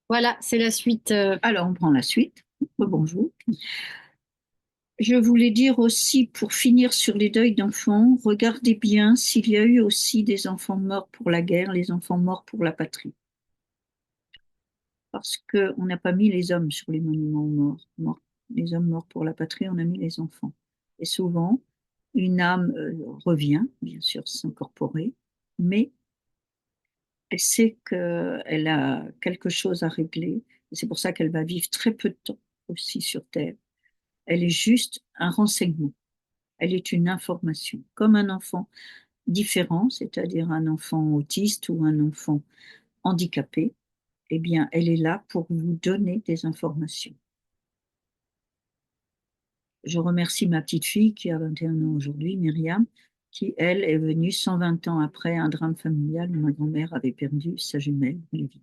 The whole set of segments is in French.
Voilà, c'est la suite. Alors, on prend la suite. Bonjour. Je voulais dire aussi, pour finir sur les deuils d'enfants, regardez bien s'il y a eu aussi des enfants morts pour la guerre, les enfants morts pour la patrie. Parce qu'on n'a pas mis les hommes sur les monuments aux morts. Les hommes morts pour la patrie, on a mis les enfants. Et souvent, une âme revient, bien sûr, s'incorporer, mais elle sait qu'elle a quelque chose à régler. Et c'est pour ça qu'elle va vivre très peu de temps aussi sur Terre. Elle est juste un renseignement. Elle est une information. Comme un enfant différent, c'est-à-dire un enfant autiste ou un enfant handicapé, eh bien, elle est là pour vous donner des informations. Je remercie ma petite fille qui a 21 ans aujourd'hui, Myriam, qui, elle, est venue 120 ans après un drame familial où ma grand-mère avait perdu sa jumelle, Lydie.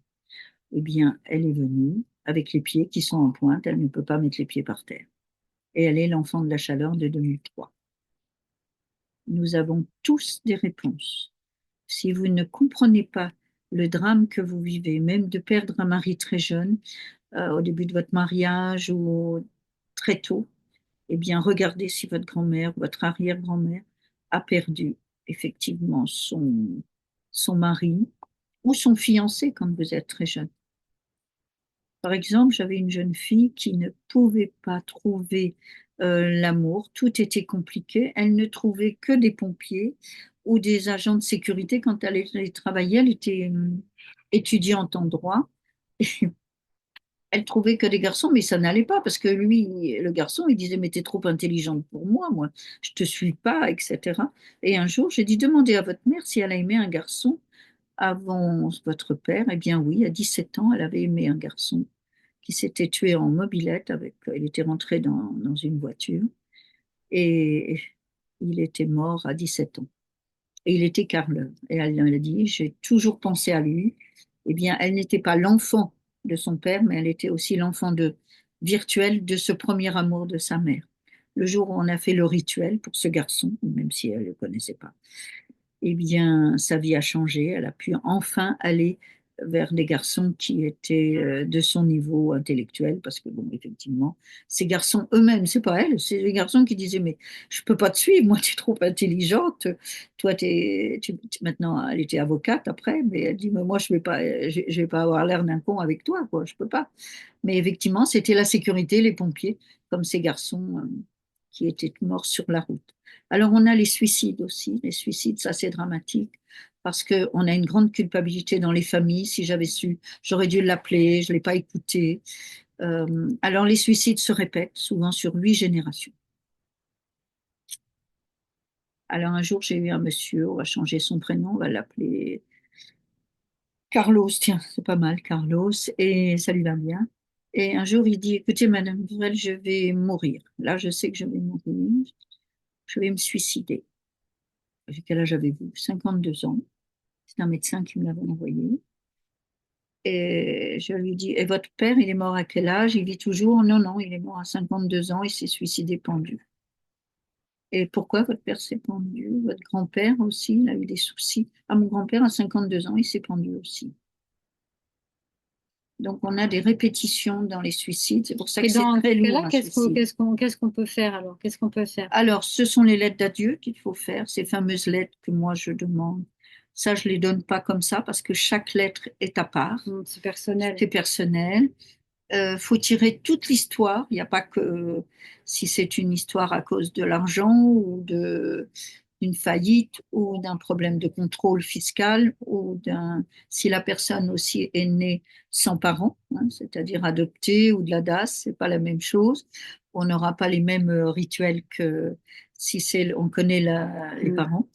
Eh bien, elle est venue avec les pieds qui sont en pointe, elle ne peut pas mettre les pieds par terre. Et elle est l'enfant de la chaleur de 2003. Nous avons tous des réponses. Si vous ne comprenez pas le drame que vous vivez, même de perdre un mari très jeune, au début de votre mariage ou très tôt, eh bien, regardez si votre grand-mère, votre arrière-grand-mère a perdu effectivement son mari ou son fiancé quand vous êtes très jeune. Par exemple, j'avais une jeune fille qui ne pouvait pas trouver l'amour, tout était compliqué, elle ne trouvait que des pompiers ou des agents de sécurité quand elle allait travailler, elle était étudiante en droit. Elle trouvait que des garçons, mais ça n'allait pas parce que lui, le garçon, il disait, mais t'es trop intelligente pour moi, je te suis pas, etc. Et un jour, j'ai dit, demandez à votre mère si elle a aimé un garçon avant votre père. Eh bien oui, à 17 ans, elle avait aimé un garçon qui s'était tué en mobilette il était rentré dans une voiture et il était mort à 17 ans. Et il était carleur. Et elle a dit, j'ai toujours pensé à lui. Eh bien, elle n'était pas l'enfant de son père, mais elle était aussi l'enfant virtuel de ce premier amour de sa mère. Le jour où on a fait le rituel pour ce garçon, même si elle ne le connaissait pas, eh bien, sa vie a changé. Elle a pu enfin aller vers des garçons qui étaient de son niveau intellectuel, parce que, bon, effectivement, ces garçons eux-mêmes, c'est pas elle, c'est les garçons qui disaient, mais je peux pas te suivre, moi, tu es trop intelligente. Toi, maintenant, elle était avocate après, mais elle dit, mais moi, je vais pas avoir l'air d'un con avec toi, quoi, je peux pas. Mais effectivement, c'était la sécurité, les pompiers, comme ces garçons qui étaient morts sur la route. Alors, on a les suicides aussi. Les suicides, ça, c'est dramatique parce qu'on a une grande culpabilité dans les familles. Si j'avais su, j'aurais dû l'appeler, je ne l'ai pas écouté. Alors, les suicides se répètent souvent sur 8 générations. Alors, un jour, j'ai eu un monsieur, on va changer son prénom, on va l'appeler Carlos. Tiens, c'est pas mal, Carlos, et ça lui va bien. Et un jour, il dit, écoutez, Madame Burel, je vais mourir. Là, je sais que je vais mourir. Je vais me suicider. Quel âge avez-vous? 52 ans. C'est un médecin qui me l'avait envoyé. Et je lui dis, et votre père, il est mort à quel âge? Il vit toujours? Non, non, il est mort à 52 ans, il s'est suicidé pendu. Et pourquoi votre père s'est pendu? Votre grand-père aussi, il a eu des soucis. Ah, mon grand-père, à 52 ans, il s'est pendu aussi. Donc, on a des répétitions dans les suicides. C'est pour ça Et que c'est dans ce très lourd, cas-là, un suicide. qu'est-ce qu'on peut faire alors? Qu'est-ce qu'on peut faire? Alors, ce sont les lettres d'adieu qu'il faut faire, ces fameuses lettres que moi je demande. Ça, je les donne pas comme ça parce que chaque lettre est à part, C'est personnel. c'est personnel. Faut tirer toute l'histoire. Il n'y a pas que si c'est une histoire à cause de l'argent ou d'une faillite ou d'un problème de contrôle fiscal ou si la personne aussi est née sans parents, hein, c'est-à-dire adoptée ou de la DAS, c'est pas la même chose. On n'aura pas les mêmes rituels que si on connaît les Mm. parents.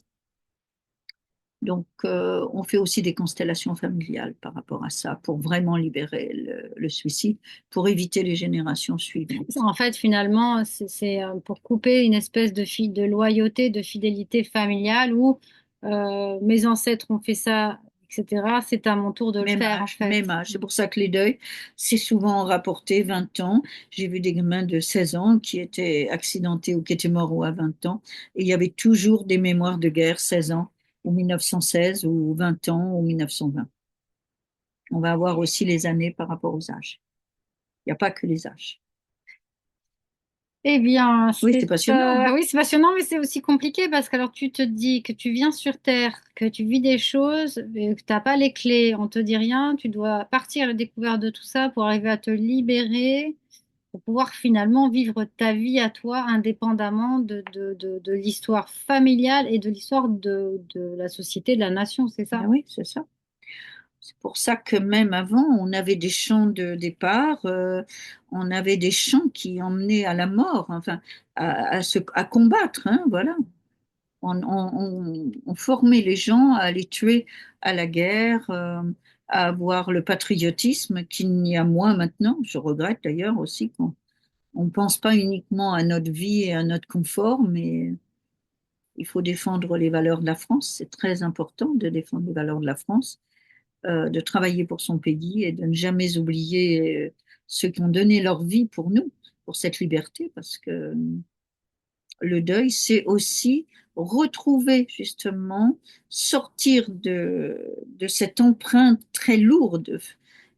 Donc, on fait aussi des constellations familiales par rapport à ça pour vraiment libérer le suicide, pour éviter les générations suivantes. En fait, finalement, c'est pour couper une espèce de loyauté, de fidélité familiale où mes ancêtres ont fait ça, etc. C'est à mon tour de le Même faire, en âge, même fait. âge. C'est pour ça que les deuils, c'est souvent rapporté 20 ans. J'ai vu des gamins de 16 ans qui étaient accidentés ou qui étaient morts ou à 20 ans. Et il y avait toujours des mémoires de guerre, 16 ans, ou 1916, ou 20 ans, ou 1920. On va avoir aussi les années par rapport aux âges. Il n'y a pas que les âges. Eh bien, Oui, c'est passionnant, hein. oui, c'est passionnant, mais c'est aussi compliqué parce que alors tu te dis que tu viens sur Terre, que tu vis des choses, mais que tu n'as pas les clés, on te dit rien, tu dois partir à la découverte de tout ça pour arriver à te libérer, pour pouvoir finalement vivre ta vie à toi indépendamment de l'histoire familiale et de l'histoire de la société, de la nation, c'est Ben ça? oui, c'est ça. C'est pour ça que même avant, on avait des champs de départ, on avait des champs qui emmenaient à la mort, enfin, à combattre, hein, voilà. On formait les gens à les tuer à la guerre, à avoir le patriotisme qu'il n'y a moins maintenant. Je regrette d'ailleurs aussi qu'on ne pense pas uniquement à notre vie et à notre confort, mais il faut défendre les valeurs de la France. C'est très important de défendre les valeurs de la France, de travailler pour son pays et de ne jamais oublier ceux qui ont donné leur vie pour nous, pour cette liberté, parce que le deuil, c'est aussi retrouver justement, sortir de cette empreinte très lourde,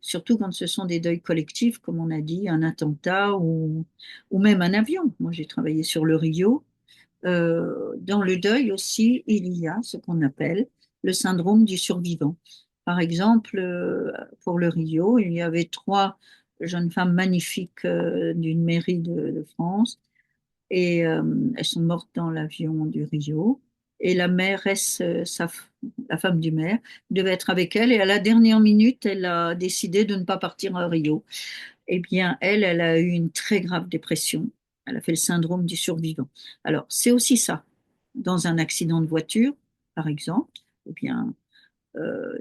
surtout quand ce sont des deuils collectifs, comme on a dit, un attentat ou même un avion. Moi, j'ai travaillé sur le Rio. Dans le deuil aussi, il y a ce qu'on appelle le syndrome du survivant. Par exemple, pour le Rio, il y avait trois jeunes femmes magnifiques d'une mairie de France et elles sont mortes dans l'avion du Rio. Et la mairesse, la femme du maire, devait être avec elle et à la dernière minute, elle a décidé de ne pas partir à Rio. Eh bien, elle a eu une très grave dépression. Elle a fait le syndrome du survivant. Alors, c'est aussi ça. Dans un accident de voiture, par exemple, eh bien,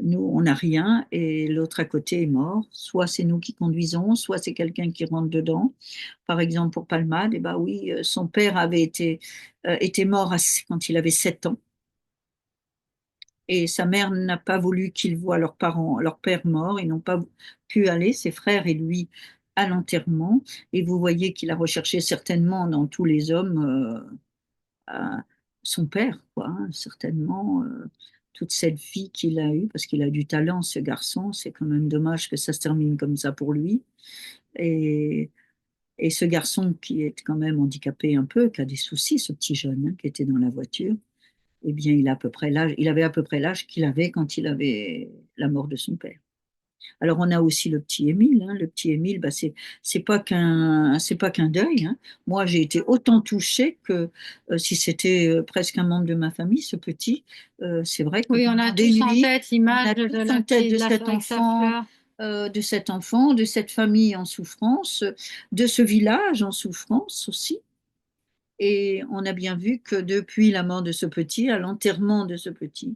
nous, on n'a rien et l'autre à côté est mort. Soit c'est nous qui conduisons, soit c'est quelqu'un qui rentre dedans. Par exemple, pour Palmade, eh ben oui, son père était mort quand il avait 7 ans et sa mère n'a pas voulu qu'ils voient leurs parents, leur père mort. Ils n'ont pas pu aller, ses frères et lui, à l'enterrement. Et vous voyez qu'il a recherché certainement dans tous les hommes son père, quoi, hein, certainement. Toute cette vie qu'il a eue, parce qu'il a du talent, ce garçon. C'est quand même dommage que ça se termine comme ça pour lui. Et, et ce garçon qui est quand même handicapé un peu, qui a des soucis, ce petit jeune hein, qui était dans la voiture, eh bien, il avait à peu près l'âge qu'il avait quand il avait la mort de son père. Alors, on a aussi le petit Émile, hein. Le petit Émile, bah, c'est pas qu'un deuil, hein. Moi, j'ai été autant touchée que si c'était presque un membre de ma famille, ce petit. C'est vrai que Oui, on a pendant des tous en nuits, tête on l'image a de tous la en tête petite avec sa fleur. de cette famille en souffrance, de ce village en souffrance aussi. Et on a bien vu que depuis la mort de ce petit, à l'enterrement de ce petit,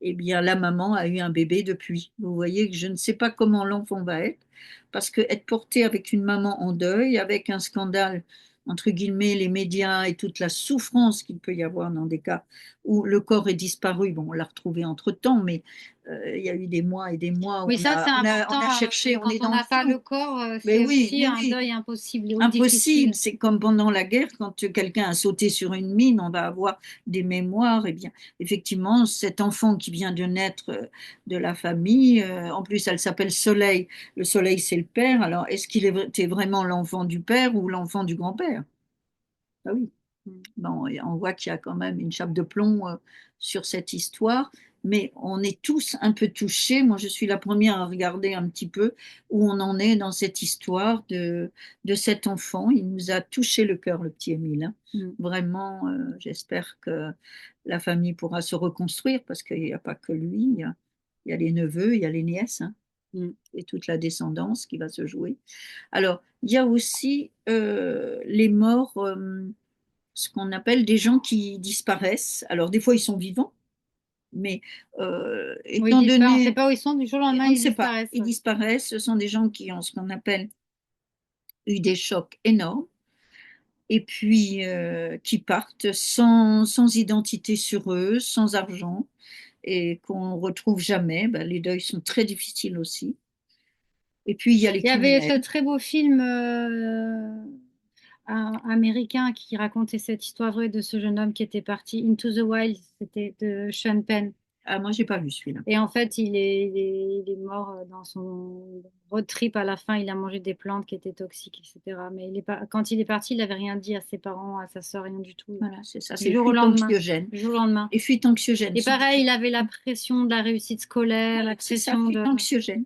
eh bien, la maman a eu un bébé depuis. Vous voyez que je ne sais pas comment l'enfant va être, parce que être porté avec une maman en deuil, avec un scandale, entre guillemets, les médias et toute la souffrance qu'il peut y avoir dans des cas où le corps est disparu, bon, on l'a retrouvé entre-temps, mais il y a eu des mois et des mois où Oui, ça c'est on a important. cherché, on Quand est on dans le n'a pas le flou. corps, Mais c'est oui, aussi mais un oui. deuil impossible ou Impossible, difficile. c'est comme pendant la guerre, quand quelqu'un a sauté sur une mine, on va avoir des mémoires. Eh bien, effectivement, cet enfant qui vient de naître de la famille, en plus, elle s'appelle Soleil. Le Soleil, c'est le père. Alors, est-ce qu'il était vraiment l'enfant du père ou l'enfant du grand-père? Ah oui. Bon, et on voit qu'il y a quand même une chape de plomb sur cette histoire, mais on est tous un peu touchés. Moi, je suis la première à regarder un petit peu où on en est dans cette histoire de cet enfant. Il nous a touché le cœur, le petit Émile, hein. Mm. Vraiment, j'espère que la famille pourra se reconstruire parce qu'il n'y a pas que lui. Il y a les neveux, il y a les nièces, hein, Mm. et toute la descendance qui va se jouer. Alors, il y a aussi les morts. Ce qu'on appelle des gens qui disparaissent. Alors, des fois, ils sont vivants, mais Oui, ils étant disparaissent. On ne sait donné, pas où ils sont, du jour au lendemain, on ne ils sait pas, disparaissent. ils disparaissent. Ce sont des gens qui ont ce qu'on appelle eu des chocs énormes et puis qui partent sans identité sur eux, sans argent et qu'on retrouve jamais. Ben, les deuils sont très difficiles aussi. Et puis, il y a les Il y avait ce criminels. très beau film américain qui racontait cette histoire vraie de ce jeune homme qui était parti into the wild. C'était de Sean Penn. Ah, moi, j'ai pas vu celui-là. Et en fait, il est mort dans son road trip. À la fin, il a mangé des plantes qui étaient toxiques, etc. Mais il est pas... quand il est parti, il n'avait rien dit à ses parents, à sa sœur, rien du tout. Voilà, c'est ça, Du c'est jour au fuite lendemain. anxiogène. Du jour au lendemain. Et fuite anxiogène. Et pareil, il avait la pression de la réussite scolaire, Voilà, la c'est ça, pression fuite de... anxiogène.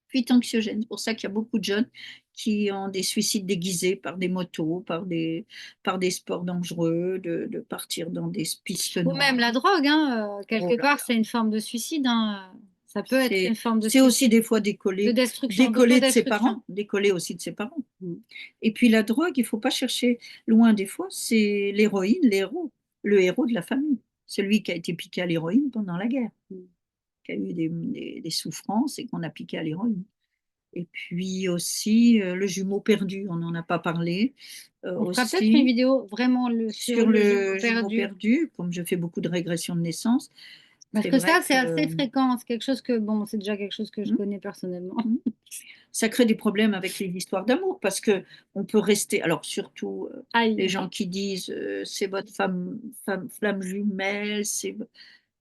Fuite anxiogène. C'est pour ça qu'il y a beaucoup de jeunes qui ont des suicides déguisés par des motos, par des sports dangereux, de partir dans des pistes Ou même noires. la drogue, hein, Oh quelque là part, là. c'est une forme de suicide, hein. Ça peut être C'est, une forme de c'est aussi suicide, des fois de destruction, d'autodestruction. décoller aussi de ses parents. Et puis la drogue, il faut pas chercher loin des fois, c'est l'héroïne, le héros de la famille, celui qui a été piqué à l'héroïne pendant la guerre, qui a eu des souffrances et qu'on a piqué à l'héroïne. Et puis aussi le jumeau perdu, on n'en a pas parlé On fera peut-être une aussi. vidéo vraiment sur Sur le jumeau le jumeau perdu. perdu, comme je fais beaucoup de régressions de naissance, Parce c'est que vrai ça, c'est que assez fréquent. C'est quelque chose que, bon, c'est déjà quelque chose que je hmm, connais personnellement. hmm, ça crée des problèmes avec les histoires d'amour parce que on peut rester, alors surtout les Aïe. gens qui disent c'est votre flamme jumelle,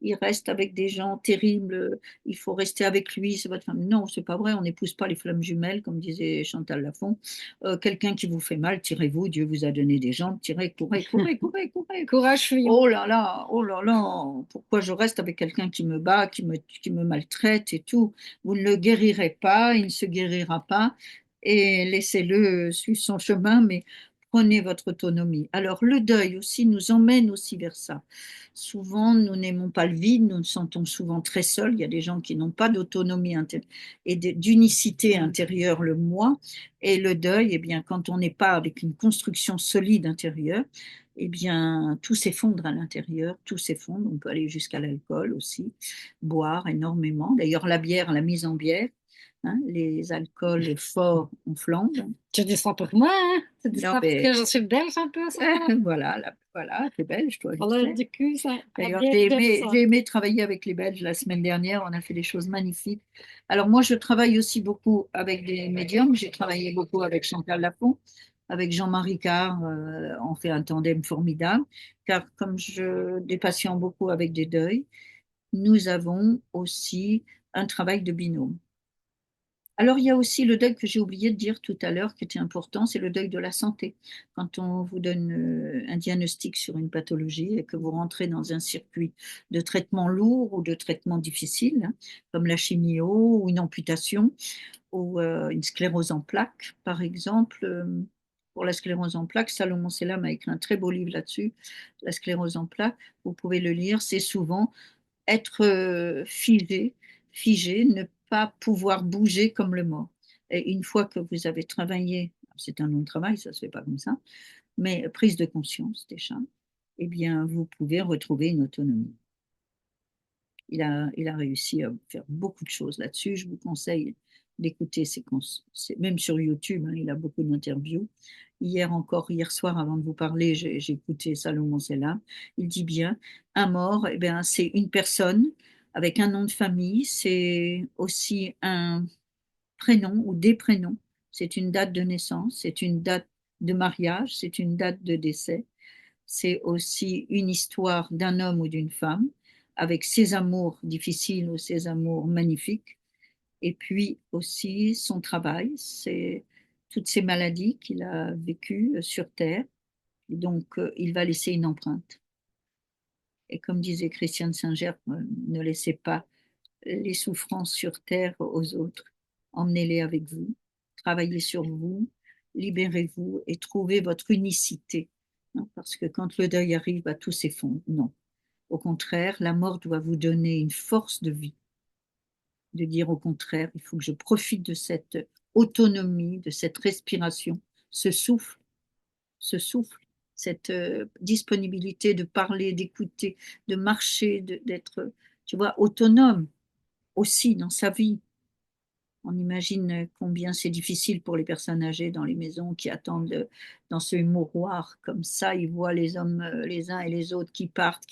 il reste avec des gens terribles, il faut rester avec lui, c'est votre femme. Non, c'est pas vrai, on n'épouse pas les flammes jumelles, comme disait Chantal Lafont. Quelqu'un qui vous fait mal, tirez-vous, Dieu vous a donné des jambes, tirez, courez, courez, courez, courez. Courage, fuyons. Oh là là, pourquoi je reste avec quelqu'un qui me bat, qui me maltraite et tout? Vous ne le guérirez pas, il ne se guérira pas, et laissez-le suivre son chemin, mais prenez votre autonomie. Alors, le deuil aussi nous emmène aussi vers ça. Souvent, nous n'aimons pas le vide, nous nous sentons souvent très seuls. Il y a des gens qui n'ont pas d'autonomie et d'unicité intérieure, le moi. Et le deuil, eh bien, quand on n'est pas avec une construction solide intérieure, eh bien, tout s'effondre à l'intérieur, tout s'effondre. On peut aller jusqu'à l'alcool aussi, boire énormément. D'ailleurs, la bière, la mise en bière, hein, les alcools forts, on flambe. Tu dis ça pour moi, hein? Tu dis Non, ça parce mais que je suis belge un peu, c'est ça? voilà, voilà, t'es belge, toi, je Pour l'âge sais. du cul, ça. La D'ailleurs, bière, j'aime ça. j'ai aimé travailler avec les Belges la semaine dernière. On a fait des choses magnifiques. Alors moi, je travaille aussi beaucoup avec des médiums. J'ai travaillé beaucoup avec Chantal Lafont, avec Jean-Marie Carr. On fait un tandem formidable. Car comme des patients beaucoup avec des deuils, nous avons aussi un travail de binôme. Alors, il y a aussi le deuil que j'ai oublié de dire tout à l'heure, qui était important, c'est le deuil de la santé. Quand on vous donne un diagnostic sur une pathologie et que vous rentrez dans un circuit de traitement lourd ou de traitement difficile, hein, comme la chimio ou une amputation ou une sclérose en plaques, par exemple. Pour la sclérose en plaques, Salomon Selam a écrit un très beau livre là-dessus, la sclérose en plaques. Vous pouvez le lire, c'est souvent être figé, ne pas pouvoir bouger comme le mort. Et une fois que vous avez travaillé, c'est un long travail, ça ne se fait pas comme ça, mais prise de conscience déjà, eh bien, vous pouvez retrouver une autonomie. Il a réussi à faire beaucoup de choses là-dessus. Je vous conseille d'écouter même sur YouTube, hein, il a beaucoup d'interviews. Hier soir, avant de vous parler, j'ai écouté Salomon Sella. Il dit bien, un mort, eh bien, c'est une personne avec un nom de famille, c'est aussi un prénom ou des prénoms, c'est une date de naissance, c'est une date de mariage, c'est une date de décès, c'est aussi une histoire d'un homme ou d'une femme avec ses amours difficiles ou ses amours magnifiques, et puis aussi son travail, c'est toutes ces maladies qu'il a vécues sur Terre. Et donc, il va laisser une empreinte. Et comme disait Christiane Singer, ne laissez pas les souffrances sur Terre aux autres. Emmenez-les avec vous, travaillez sur vous, libérez-vous et trouvez votre unicité. Hein, parce que quand le deuil arrive, bah, tout s'effondre. Non. Au contraire, la mort doit vous donner une force de vie, de dire au contraire, il faut que je profite de cette autonomie, de cette respiration, ce souffle, ce souffle, cette disponibilité de parler, d'écouter, de marcher, d'être, tu vois, autonome aussi dans sa vie. On imagine combien c'est difficile pour les personnes âgées dans les maisons qui attendent dans ce mouroir comme ça. Ils voient les hommes, les uns et les autres qui partent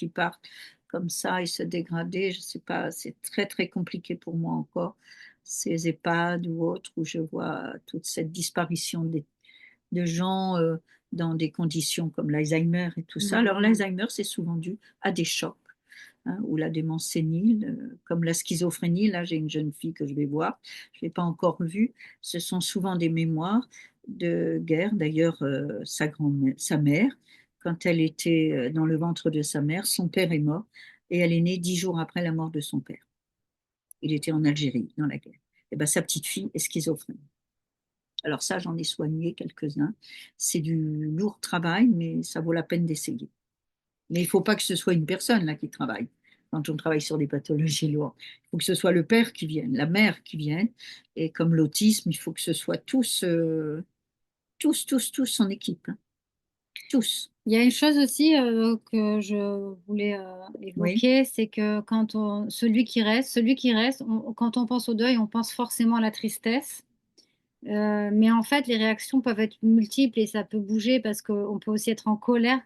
comme ça et se dégrader. Je sais pas, c'est très très compliqué pour moi encore. Ces EHPAD ou autres où je vois toute cette disparition de gens dans des conditions comme l'Alzheimer et tout ça. Alors l'Alzheimer, c'est souvent dû à des chocs. hein, ou la démence sénile, comme la schizophrénie. Là, j'ai une jeune fille que je vais voir, je ne l'ai pas encore vue. Ce sont souvent des mémoires de guerre. D'ailleurs, sa mère, quand elle était dans le ventre de sa mère, son père est mort et elle est née 10 jours après la mort de son père. Il était en Algérie, dans la guerre. Et ben, sa petite fille est schizophrène. Alors ça, j'en ai soigné quelques-uns. C'est du lourd travail, mais ça vaut la peine d'essayer. Mais il ne faut pas que ce soit une personne là qui travaille. Quand on travaille sur des pathologies lourdes, il faut que ce soit le père qui vienne, la mère qui vienne. Et comme l'autisme, il faut que ce soit tous en équipe, hein. Tous. Il y a une chose aussi que je voulais Oui, évoquer, c'est que celui qui reste, quand on pense au deuil, on pense forcément à la tristesse. Mais en fait, les réactions peuvent être multiples et ça peut bouger parce qu'on peut aussi être en colère.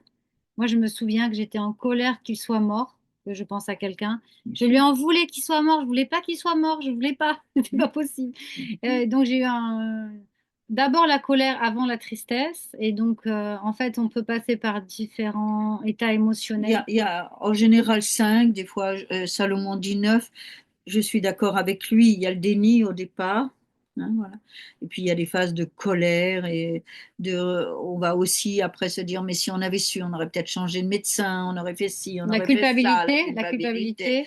Moi, je me souviens que j'étais en colère qu'il soit mort, que je pense à quelqu'un. bien Je sûr. lui en voulais qu'il soit mort. Je voulais pas qu'il soit mort. Je voulais pas. C'était pas possible. Donc j'ai eu d'abord la colère avant la tristesse. Et donc, en fait, on peut passer par différents états émotionnels. Il y a en général 5, des fois Salomon dit 9. Je suis d'accord avec lui. Il y a le déni au départ, hein, voilà. Et puis il y a des phases de colère on va aussi après se dire, mais si on avait su, on aurait peut-être changé de médecin, on aurait fait ci, on aurait fait ça, la La culpabilité culpabilité,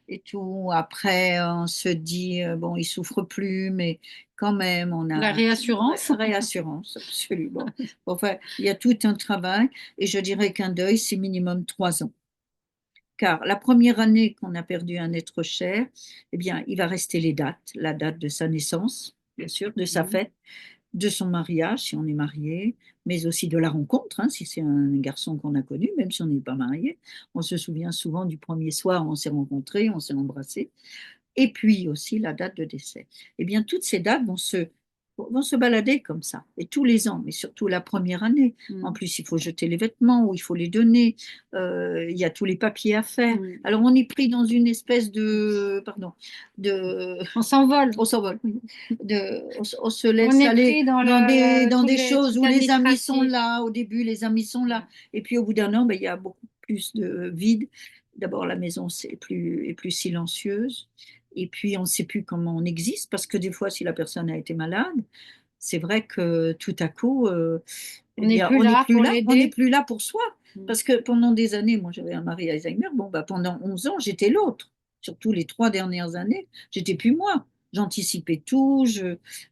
et tout. Après, on se dit, bon, il souffre plus, mais quand même, on la a une réassurance. réassurance, absolument. Enfin, il y a tout un travail et je dirais qu'un deuil, c'est minimum 3 ans. Car la première année qu'on a perdu un être cher, eh bien, il va rester les dates, la date de sa naissance, bien sûr, de sa Mhm. fête, de son mariage, si on est marié, mais aussi de la rencontre, hein, si c'est un garçon qu'on a connu, même si on n'est pas marié. On se souvient souvent du premier soir où on s'est rencontrés, on s'est embrassés et puis aussi la date de décès. Eh bien, toutes ces dates vont se balader comme ça, et tous les ans, mais surtout la première année. En Mm. plus, il faut jeter les vêtements ou il faut les donner. Il y a tous les papiers à faire. Mm. Alors, on est pris dans une espèce de, On s'envole. on s'envole, oui. On se On laisse est aller pris dans dans des tout choses où les amis sont l'administratif. là. Au début, les amis sont là. Et puis, au bout d'un an, ben, il y a beaucoup plus de vide. D'abord, la maison est plus silencieuse. Et puis, on ne sait plus comment on existe parce que des fois, si la personne a été malade, c'est vrai que tout à coup, On eh n'est bien, plus là pour on n'est l'aider. plus là pour soi. Mm. Parce que pendant des années, moi j'avais un mari Alzheimer, bon, bah, pendant 11 ans, j'étais l'autre. Surtout les 3 dernières années, j'étais plus moi. J'anticipais tout,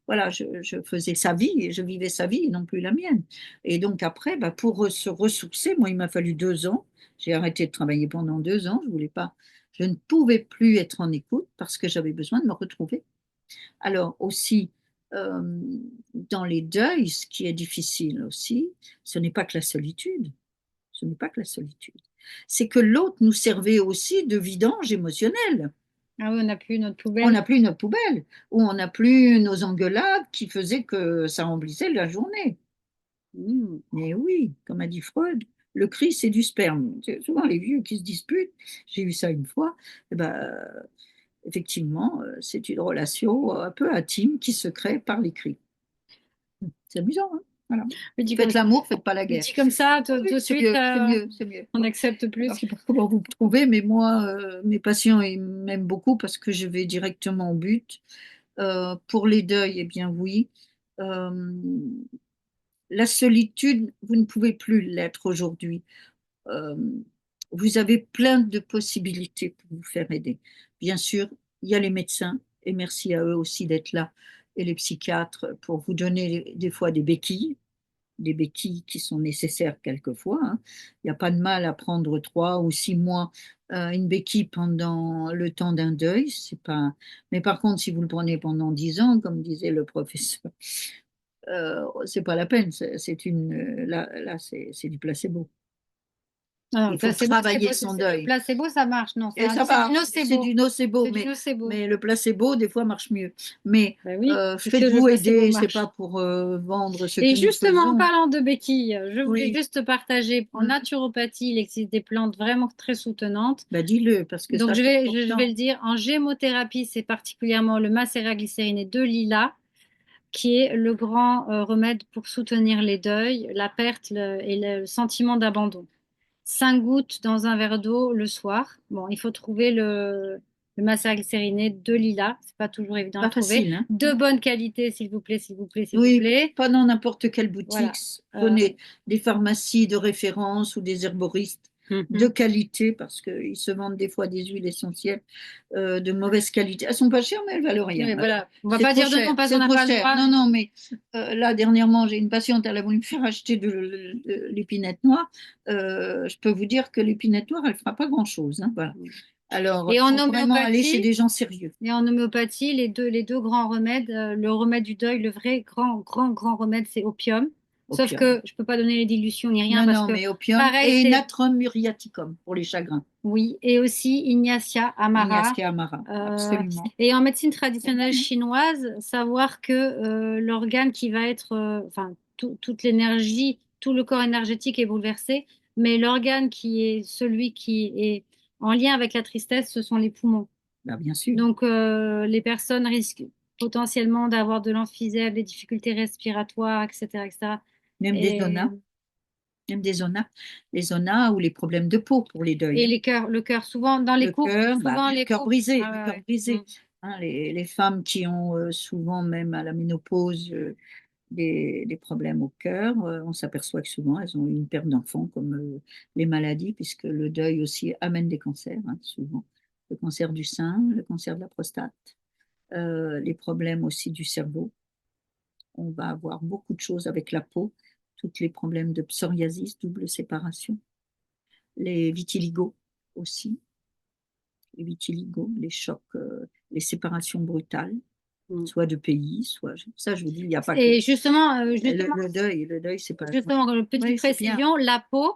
voilà, je faisais sa vie et je vivais sa vie et non plus la mienne. Et donc après, bah, pour se ressourcer, moi il m'a fallu 2 ans. J'ai arrêté de travailler pendant 2 ans. Je voulais pas, je ne pouvais plus être en écoute parce que j'avais besoin de me retrouver. Alors aussi, euh, dans les deuils, ce qui est difficile aussi, ce n'est pas que la solitude. Ce n'est pas que la solitude. C'est que l'autre nous servait aussi de vidange émotionnelle. Ah oui, on n'a plus notre On poubelle. n'a plus notre poubelle, ou on n'a plus nos engueulades qui faisaient que ça remplissait la journée. Mm. Mais oui, comme a dit Freud, le cri, c'est du sperme. C'est souvent les vieux qui se disputent. J'ai eu ça une fois. Eh ben, effectivement, c'est une relation un peu intime qui se crée par les cris. C'est amusant, hein. Voilà. Je dis comme Faites ça, l'amour, faites pas la je guerre. dis comme ça, tout Oui, de c'est suite, mieux, c'est mieux, c'est mieux. on Bon. accepte Alors, plus. je sais pas comment vous me trouvez, mais moi, mes patients, ils m'aiment beaucoup parce que je vais directement au but. Pour les deuils, eh bien oui. Euh, la solitude, vous ne pouvez plus l'être aujourd'hui. Euh, vous avez plein de possibilités pour vous faire aider. Bien sûr, il y a les médecins, et merci à eux aussi d'être là, et les psychiatres pour vous donner des fois des béquilles qui sont nécessaires quelquefois, hein. Il n'y a pas de mal à prendre 3 ou 6 mois une béquille pendant le temps d'un deuil. C'est pas... Mais par contre, si vous le prenez pendant 10 ans, comme disait le professeur, c'est pas la peine. Là, c'est du placebo. Non, le Il faut placebo, travailler son le deuil. placebo, ça marche. Non, Et ça c'est du marche, c'est nocebo. du nocebo, C'est du nocebo. mais le placebo, des fois, marche mieux. Mais Ben oui, puisque le faites-vous placebo aider, c'est pas marche. pour vendre ce que Et nous justement, en faisons. parlant de béquilles, je voulais Oui, juste partager, en hum. naturopathie, il existe des plantes vraiment très soutenantes. Bah, dis-le, parce que Donc, ça, c'est je vais important. le dire, en gémothérapie, c'est particulièrement le macérat glycériné de lilas, qui est le grand remède pour soutenir les deuils, la perte et le sentiment d'abandon. 5 gouttes dans un verre d'eau le soir. Bon, il faut trouver le masser glycériné de lilas. C'est pas toujours évident à Pas trouver. facile, hein? De bonne qualité, s'il vous plaît, s'il vous plaît, s'il vous Oui, plaît. pas dans n'importe quelle boutique. Voilà. Euh, Prenez des pharmacies de référence ou des herboristes de mhm. qualité parce qu'ils se vendent des fois des huiles essentielles de mauvaise qualité. Elles sont pas chères, mais elles valent rien. Oui, Alors, voilà. On va c'est pas trop dire de nom cher, parce qu'on c'est n'a trop pas le cher. droit. Non, non, mais là, dernièrement, j'ai une patiente, elle a voulu me faire acheter de l'épinette noire. Je peux vous dire que l'épinette noire, elle fera pas grand-chose, hein, voilà. Alors, Et il en faut vraiment aller chez homéopathie, des gens sérieux. les deux grands remèdes, le remède du deuil, le vrai grand remède, c'est opium. Sauf Opium. que je peux pas donner les dilutions ni rien Non, parce non, que mais opium pareil, et c'est natrum muriaticum pour les chagrins. oui, et aussi Ignacia Amara. Ignace Amara, Euh, absolument. et en médecine C'est bon, traditionnelle hein. chinoise, savoir que l'organe qui va être, enfin, toute l'énergie, tout le corps énergétique est bouleversé, mais l'organe qui est celui qui est en lien avec la tristesse, ce sont les poumons. Bah, bien sûr. Donc, les personnes risquent potentiellement d'avoir de l'emphysème, des difficultés respiratoires, etc., etc. Même des Et, zonas, même des zonas. Les zonas ou les problèmes de peau pour les deuils, et hein. les cœurs, le cœur, souvent dans les Le couples, cœur, bah, souvent le les cœur couples. brisé, Ah le ouais, cœur ouais. brisé. Hein, les femmes qui ont souvent, même à la ménopause, des problèmes au cœur, on s'aperçoit que souvent elles ont eu une perte d'enfant, comme les maladies, puisque le deuil aussi amène des cancers, hein, souvent. Le cancer du sein, le cancer de la prostate, les problèmes aussi du cerveau. On va avoir beaucoup de choses avec la peau, tous les problèmes de psoriasis, double séparation, les vitiligo aussi, les vitiligo, les chocs, les séparations brutales, Mm. soit de pays, soit ça, je vous dis, il n'y a pas que Et justement, le deuil, c'est pas. justement, une petite Oui, c'est bien, précision, la peau,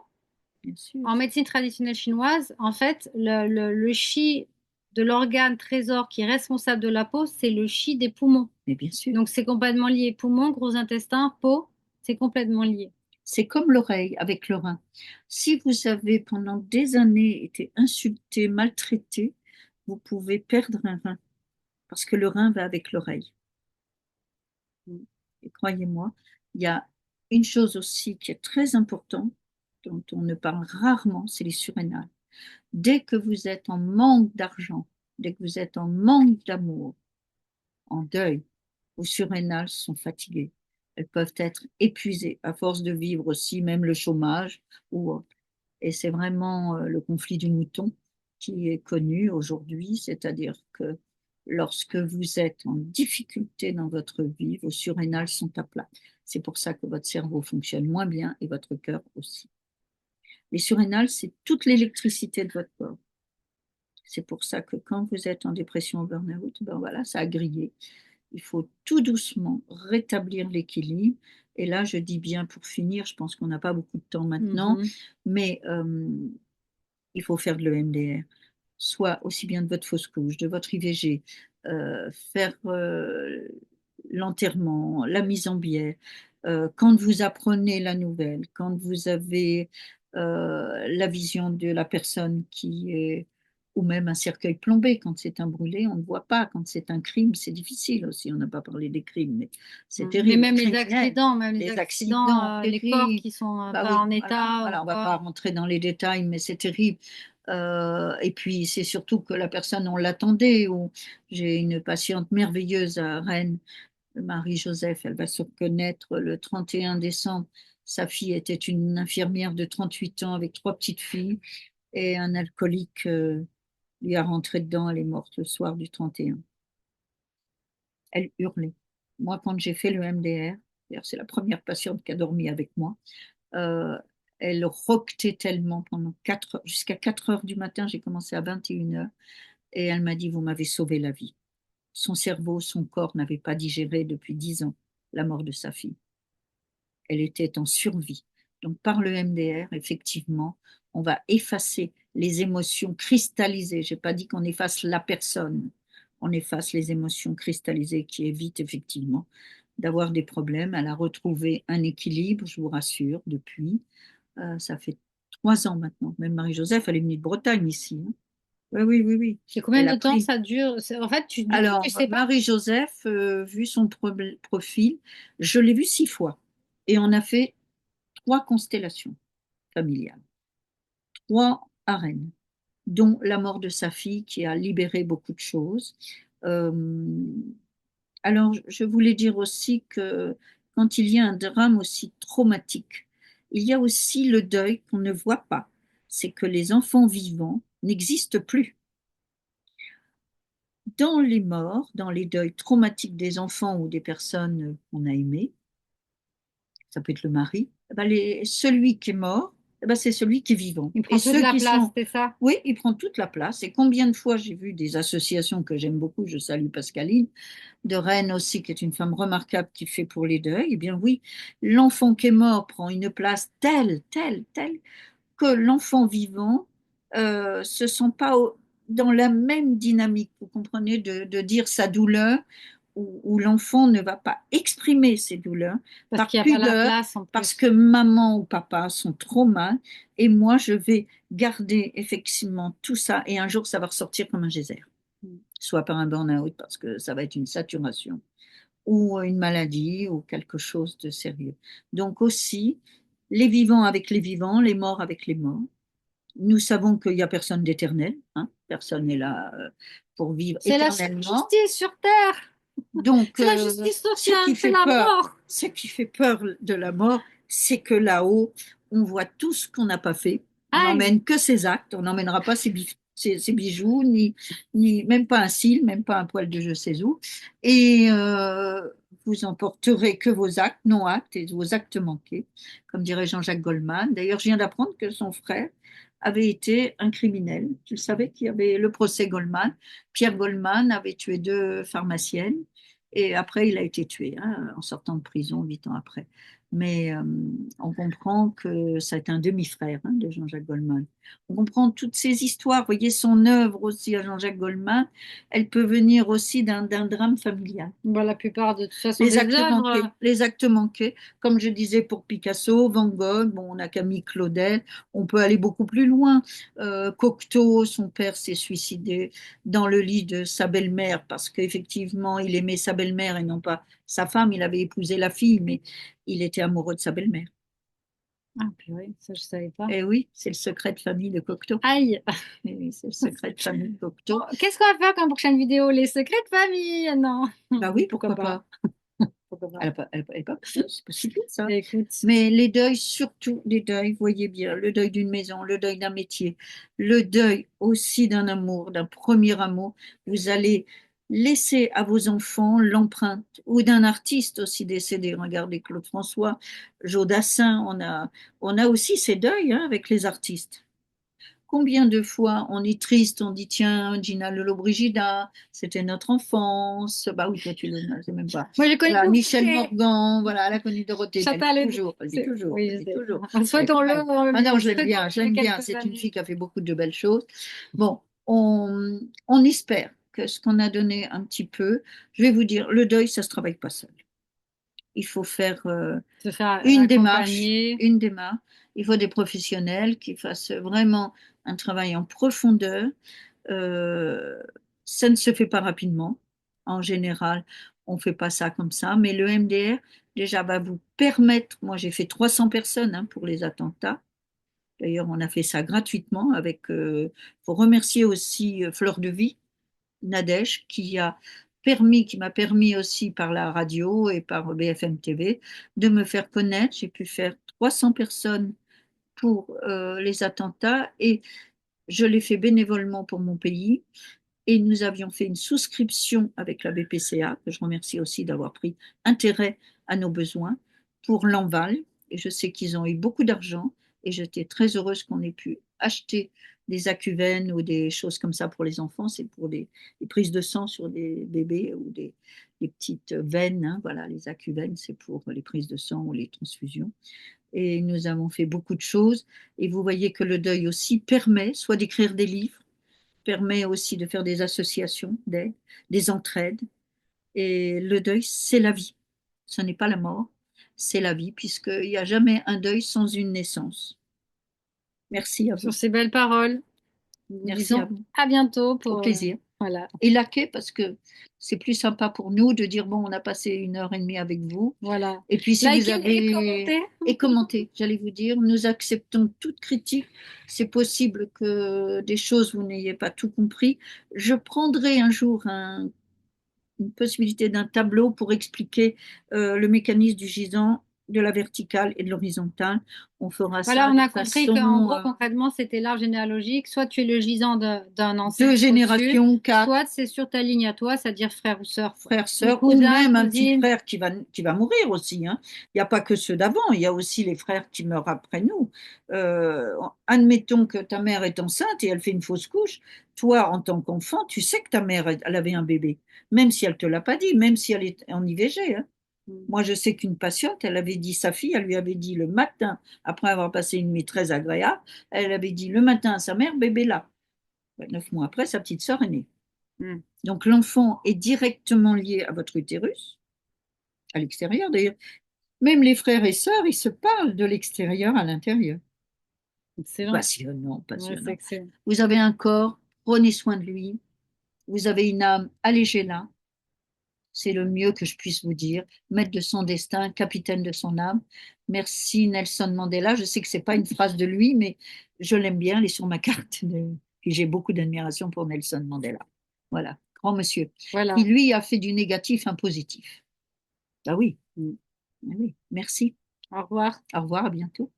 bien sûr. en médecine traditionnelle chinoise, en fait, le chi de l'organe trésor qui est responsable de la peau, c'est le chi des poumons. Mais bien sûr. Donc, c'est complètement lié. Poumons, gros intestin, peau, c'est complètement lié. C'est comme l'oreille avec le rein. Si vous avez pendant des années été insulté, maltraité, vous pouvez perdre un rein parce que le rein va avec l'oreille. Et croyez-moi, il y a une chose aussi qui est très importante, dont on ne parle rarement, c'est les surrénales. Dès que vous êtes en manque d'argent, dès que vous êtes en manque d'amour, en deuil, vos surrénales sont fatiguées. Elles peuvent être épuisées à force de vivre aussi, même le chômage ou autre. Et c'est vraiment le conflit du mouton qui est connu aujourd'hui, c'est-à-dire que lorsque vous êtes en difficulté dans votre vie, vos surrénales sont à plat. C'est pour ça que votre cerveau fonctionne moins bien et votre cœur aussi. Les surrénales, c'est toute l'électricité de votre corps. C'est pour ça que quand vous êtes en dépression ou burn-out, ben voilà, ça a grillé. Il faut tout doucement rétablir l'équilibre. Et là, je dis bien pour finir, je pense qu'on n'a pas beaucoup de temps maintenant, Mhm. mais il faut faire de l'EMDR, soit aussi bien de votre fausse couche, de votre IVG, faire l'enterrement, la mise en biais, quand vous apprenez la nouvelle, quand vous avez la vision de la personne qui est, ou même un cercueil plombé, quand c'est un brûlé, on ne voit pas, quand c'est un crime, c'est difficile aussi, on n'a pas parlé des crimes, mais c'est Mais terrible, les même criminels, les les accidents, accidents les corps terribles. qui sont Bah pas oui, en voilà, état ou voilà, on va quoi. pas rentrer dans les détails, mais c'est terrible. Et puis c'est surtout que la personne, on l'attendait. J'ai une patiente merveilleuse à Rennes, Marie-Joseph, elle va se reconnaître le 31 décembre. Sa fille était une infirmière de 38 ans avec trois petites filles et un alcoolique lui a rentré dedans, elle est morte le soir du 31. Elle hurlait. Moi, quand j'ai fait le MDR, d'ailleurs, c'est la première patiente qui a dormi avec moi, euh, elle roquetait tellement pendant 4 heures, jusqu'à 4 heures du matin, j'ai commencé à 21 heures, et elle m'a dit, vous m'avez sauvé la vie. Son cerveau, son corps n'avait pas digéré depuis 10 ans la mort de sa fille. Elle était en survie. Donc par le MDR, effectivement, on va effacer les émotions cristallisées. Je n'ai pas dit qu'on efface la personne, on efface les émotions cristallisées qui évitent effectivement d'avoir des problèmes. Elle a retrouvé un équilibre, je vous rassure, depuis. Ça fait 3 ans maintenant. Même Marie-Joseph, elle est venue de Bretagne ici, hein. Oui, oui, oui, oui. Et combien Elle de a temps pris. ça dure? En fait, du coup, tu Alors, sais pas. Marie-Joseph, vu son profil, je l'ai vue 6 fois. Et on a fait 3 constellations familiales. roi à reine, dont la mort de sa fille qui a libéré beaucoup de choses. Euh, alors, je voulais dire aussi que quand il y a un drame aussi traumatique, il y a aussi le deuil qu'on ne voit pas. C'est que les enfants vivants n'existent plus. Dans les morts, dans les deuils traumatiques des enfants ou des personnes qu'on a aimées, ça peut être le mari, eh ben, celui qui est mort, eh ben, c'est celui qui est vivant. Il Et prend toute ceux la qui place, sont... c'est ça? Oui, il prend toute la place. Et combien de fois j'ai vu des associations que j'aime beaucoup, je salue Pascaline, de Rennes aussi, qui est une femme remarquable qui fait pour les deuils. Eh bien oui, l'enfant qui est mort prend une place telle que l'enfant vivant se sent pas dans la même dynamique, vous comprenez, de dire sa douleur, où l'enfant ne va pas exprimer ses douleurs Parce par qu'il n'y a pas la pudeur, place en parce plus. que maman ou papa sont trop mal, et moi je vais garder effectivement tout ça, et un jour ça va ressortir comme un geyser, soit par un burn-out, parce que ça va être une saturation, ou une maladie, ou quelque chose de sérieux. Donc aussi, les vivants avec les vivants, les morts avec les morts. Nous savons qu'il n'y a personne d'éternel, hein. Personne n'est là pour vivre C'est la seule éternellement. justice sur Terre. Donc, C'est la justice sociale, c'est la mort. ce qui fait peur de la mort, c'est que là-haut, on voit tout ce qu'on n'a pas fait. On Aïe. n'emmène que ses actes, on n'emmènera pas ses bijoux, ni même pas un cil, même pas un poil de je sais où. Et vous emporterez que vos actes, non actes, et vos actes manqués, comme dirait Jean-Jacques Goldman. D'ailleurs, je viens d'apprendre que son frère avait été un criminel. Tu savais qu'il y avait le procès Goldman. Pierre Goldman avait tué deux pharmaciennes et après, il a été tué, hein, en sortant de prison 8 ans après. Mais on comprend que c'est un demi-frère, hein, de Jean-Jacques Goldman. On comprend toutes ces histoires. Vous voyez, son œuvre aussi à Jean-Jacques Goldman, elle peut venir aussi d'un drame familial. Bon, la plupart de toute façon des œuvres. Les actes manqués, comme je disais pour Picasso, Van Gogh, bon, on a Camille Claudel, on peut aller beaucoup plus loin. Cocteau, son père s'est suicidé dans le lit de sa belle-mère parce qu'effectivement, il aimait sa belle-mère et non pas sa femme. Il avait épousé la fille, mais il était amoureux de sa belle-mère. Ah, purée, ça je savais pas. Et oui, c'est le secret de famille de Cocteau. Aïe. Et oui, c'est le secret de famille de Bon, Cocteau. qu'est-ce qu'on va faire comme prochaine vidéo? Les secrets de famille? Non. Bah oui, Pourquoi pourquoi pas? pas? Pourquoi pas? Elle a pas, c'est possible ça. Écoute, Mais les deuils, surtout les deuils, voyez bien, le deuil d'une maison, le deuil d'un métier, le deuil aussi d'un amour, d'un premier amour, vous allez laisser à vos enfants l'empreinte, ou d'un artiste aussi décédé. Regardez Claude François, Jodassin, on a aussi ces deuils, hein, avec les artistes. Combien de fois on est triste, on dit tiens, Gina Lollobrigida, c'était notre enfance. Bah oui, toi tu le sais même pas. moi j'ai connu Voilà, Michel Dorothée. Morgan, voilà, elle a connu Dorothée, mais Chantal elle dit toujours, Oui, elle je dit sais. toujours. Elle est pas Souhaitons-le, mal. on Ah non, lui je l'aime souhaitons bien, je il y a l'aime bien. quelques C'est une fille années. qui a fait beaucoup de belles choses. Bon, on espère que ce qu'on a donné un petit peu, je vais vous dire, le deuil, ça se travaille pas seul. Il faut faire Se faire une démarche, accompagner. une démarche. Il faut des professionnels qui fassent vraiment un travail en profondeur. Euh, Ça ne se fait pas rapidement. En général, on ne fait pas ça comme ça. Mais le MDR, déjà, va vous permettre. Moi, j'ai fait 300 personnes, hein, pour les attentats. D'ailleurs, on a fait ça gratuitement avec. Faut remercier aussi Fleur de Vie, Nadège, qui m'a permis aussi par la radio et par BFM TV de me faire connaître. J'ai pu faire 300 personnes pour les attentats et je l'ai fait bénévolement pour mon pays. Et nous avions fait une souscription avec la BPCA, que je remercie aussi d'avoir pris intérêt à nos besoins, pour l'Enval. Et je sais qu'ils ont eu beaucoup d'argent. Et j'étais très heureuse qu'on ait pu acheter des acuvènes ou des choses comme ça pour les enfants. C'est pour des prises de sang sur des bébés ou des petites veines, hein. Voilà, les acuvènes, c'est pour les prises de sang ou les transfusions. Et nous avons fait beaucoup de choses. Et vous voyez que le deuil aussi permet soit d'écrire des livres, permet aussi de faire des associations d'aide, des entraides. Et le deuil, c'est la vie. Ce n'est pas la mort, c'est la vie, puisqu'il n'y a jamais un deuil sans une naissance. Merci à Sur vous. ces belles paroles, nous vous Merci à disons vous. à bientôt Au pour plaisir. Voilà, Et laquais, parce que c'est plus sympa pour nous de dire, bon, on a passé 1 heure et demie avec vous. voilà. Et puis, si vous Likez et avez... commentez. Et commentez, j'allais vous dire, nous acceptons toute critique. C'est possible que des choses, vous n'ayez pas tout compris. Je prendrai un jour une possibilité d'un tableau pour expliquer le mécanisme du gisant, de la verticale et de l'horizontale. On fera Voilà, ça on de a compris qu'en façon gros, concrètement, c'était l'arbre généalogique. Soit tu es le gisant d'un deux ancêtre au-dessus, générations, quatre soit c'est sur ta ligne à toi, c'est-à-dire frère ou sœur, quoi. frères, Ou sœurs, ou cousin, même un petit cousine. frère qui va mourir aussi, hein. Il n'y a pas que ceux d'avant, il y a aussi les frères qui meurent après nous. Admettons que ta mère est enceinte et elle fait une fausse couche. Toi, en tant qu'enfant, tu sais que ta mère, elle avait un bébé, même si elle ne te l'a pas dit, même si elle est en IVG, hein. Mm. Moi, je sais qu'une patiente, elle avait dit, sa fille, elle lui avait dit le matin, après avoir passé une nuit très agréable, elle avait dit le matin à sa mère, bébé là. 9 mois après, sa petite sœur est née. Mm. Donc l'enfant est directement lié à votre utérus, à l'extérieur d'ailleurs. Même les frères et sœurs, ils se parlent de l'extérieur à l'intérieur. Excellent. Passionnant, Ouais, c'est passionnant. excellent. Vous avez un corps, prenez soin de lui. Vous avez une âme, allégez-la. C'est le mieux que je puisse vous dire. Maître de son destin, capitaine de son âme. Merci Nelson Mandela. Je sais que c'est pas une phrase de lui, mais je l'aime bien. Elle est sur ma carte. Puis j'ai beaucoup d'admiration pour Nelson Mandela. Voilà, grand monsieur. Qui Voilà. lui a fait du négatif un positif. Ah oui, Mm. ah oui. Merci. Au revoir. Au revoir, à bientôt.